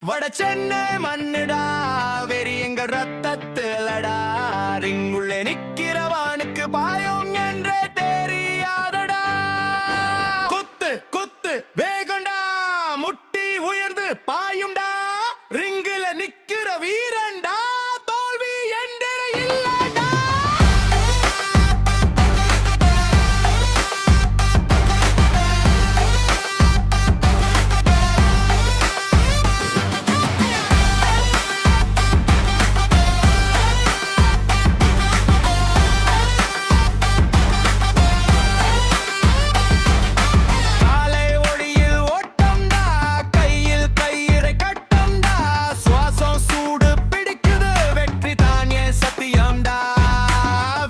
வட சென்னை மண்ணுடா வெறி எங்க ரத்தத்திலடா ரிங்குள்ளே நிக்கிறவானுக்கு பாயம் என்றே தெரியாதடா குத்து குத்து வேகண்டா முட்டி உயர்ந்து பாயும்டா ரிங்குல நிக்கிற வீரன்டா தோல்வி என்றே இல்லடா காலை ஒளியில் ஓட்டம்டா கையில் கயிறை கட்டம்டா சுவாசம் சூடு பிடிக்குது வெற்றி தான் என் சத்தியம்டா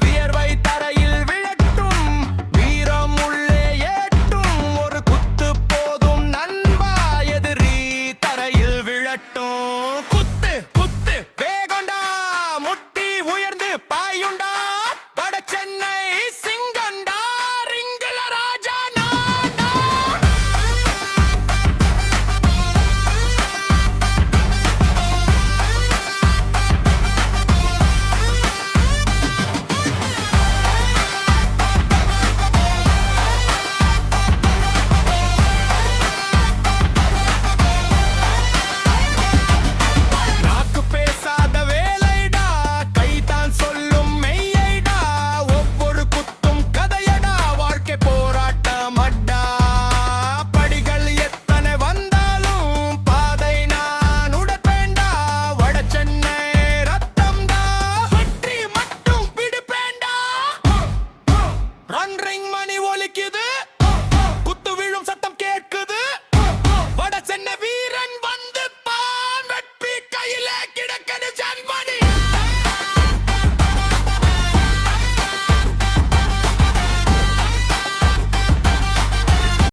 வியர்வை தரையில் விழட்டும் வீரம் உள்ளே ஏட்டும் ஒரு குத்து போதும் நண்பா எதிரி தரையில் விழட்டும்